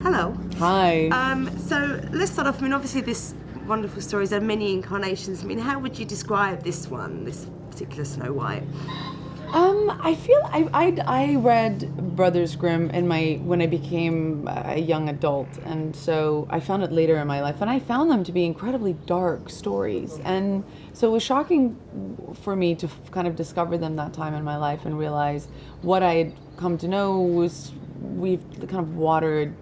Hello. Hi. So let's start off. I mean, obviously, this wonderful story has had many incarnations. I mean, how would you describe this one, this particular Snow White? I feel I read Brothers Grimm when I became a young adult, and so I found it later in my life, and I found them to be incredibly dark stories, and so it was shocking for me to kind of discover them that time in my life and realize what I had come to know was we've kind of watered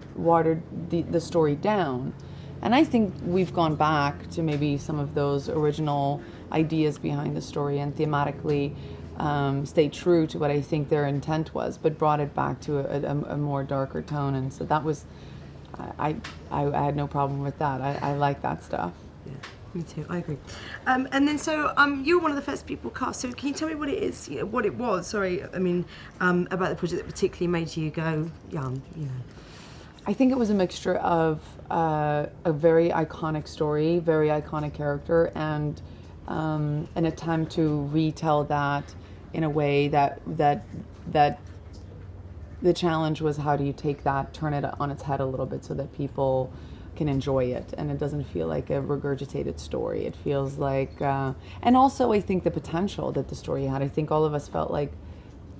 the story down. And I think we've gone back to maybe some of those original ideas behind the story and thematically stayed true to what I think their intent was, but brought it back to a more darker tone. And so that was, I had no problem with that. I like that stuff. Yeah, me too. I agree. And then so you were one of the first people cast. So can you tell me what it is? You know, what it was? Sorry, I mean about the project that particularly made you go, yeah, you know. I think it was a mixture of a very iconic story, very iconic character, and an attempt to retell that in a way that the challenge was, how do you take that, turn it on its head a little bit so that people can enjoy it and it doesn't feel like a regurgitated story. It feels like, and also I think the potential that the story had. I think all of us felt like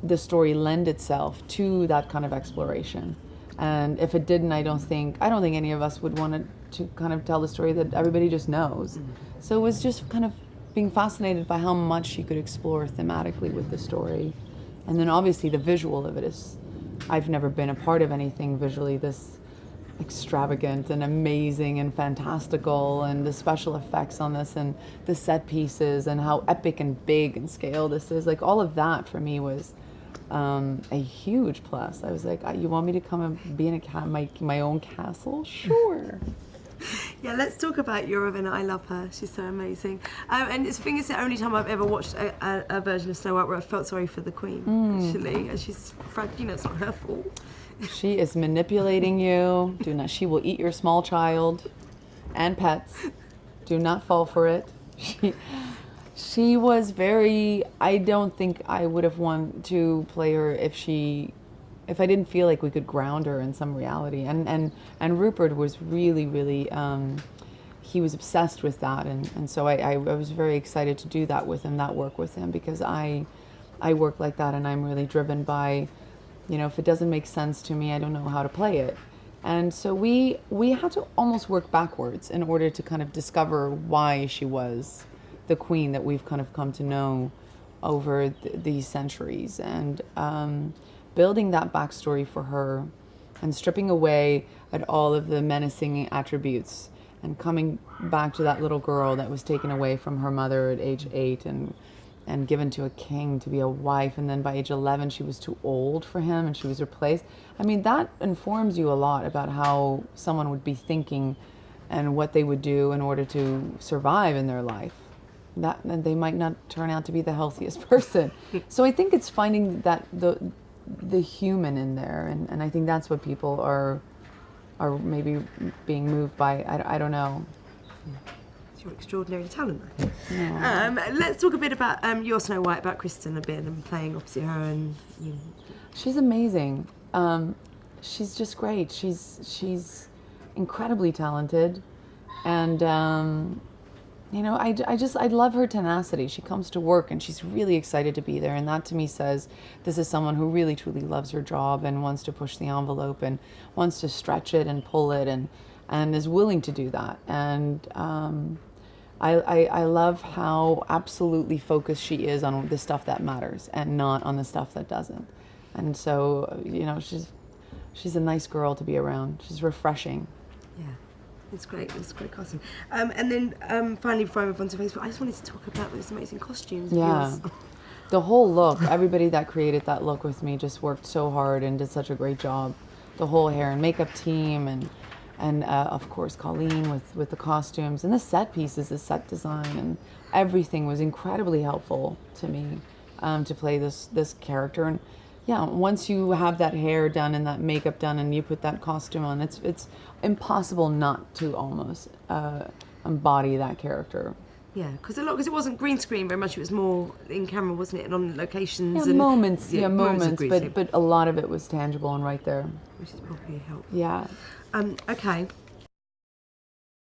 the story lent itself to that kind of exploration. And if it didn't, I don't think any of us would want to kind of tell the story that everybody just knows. So it was just kind of being fascinated by how much you could explore thematically with the story. And then obviously the visual of it is, I've never been a part of anything visually this extravagant and amazing and fantastical, and the special effects on this and the set pieces and how epic and big in scale this is. Like all of that for me was a huge plus. I was like, you want me to come and be in my own castle? Sure. Yeah, let's talk about Eurovision. I love her. She's so amazing. And I think it's the only time I've ever watched a version of Snow White where I felt sorry for the Queen, actually. And she's, you know, it's not her fault. She is manipulating you. She will eat your small child and pets. Do not fall for it. She was very, I don't think I would have wanted to play her if I didn't feel like we could ground her in some reality. And Rupert was really, he was obsessed with that. And so I was very excited to do that with him, that work with him, because I work like that, and I'm really driven by, you know, if it doesn't make sense to me, I don't know how to play it. And so we had to almost work backwards in order to kind of discover why she was the queen that we've kind of come to know over these centuries, and building that backstory for her and stripping away at all of the menacing attributes and coming back to that little girl that was taken away from her mother at age 8 and given to a king to be a wife, and then by age 11 she was too old for him and she was replaced. I mean, that informs you a lot about how someone would be thinking and what they would do in order to survive in their life. That they might not turn out to be the healthiest person. So I think it's finding that the human in there, and I think that's what people are maybe being moved by. I don't know. It's your extraordinary talent, though. Yeah. Let's talk a bit about your Snow White, about Kristen a bit, and playing opposite her. And you know. She's amazing. She's just great. She's incredibly talented, and you know, I love her tenacity. She comes to work and she's really excited to be there, and that to me says this is someone who really truly loves her job and wants to push the envelope and wants to stretch it and pull it and is willing to do that. And I love how absolutely focused she is on the stuff that matters and not on the stuff that doesn't. And so, you know, she's a nice girl to be around. She's refreshing. Yeah. It's great. It's great casting. And then finally, before I move on to Facebook, I just wanted to talk about those amazing costumes. Yeah. The whole look, everybody that created that look with me just worked so hard and did such a great job. The whole hair and makeup team, and of course Colleen with the costumes and the set pieces, the set design, and everything was incredibly helpful to me to play this character. And yeah, once you have that hair done and that makeup done and you put that costume on, it's impossible not to almost embody that character. Yeah, because it wasn't green screen very much. It was more in camera, wasn't it, and on locations. Yeah, and moments. Yeah, of moments. green screen, But a lot of it was tangible and right there. which is probably helpful. Yeah. Okay.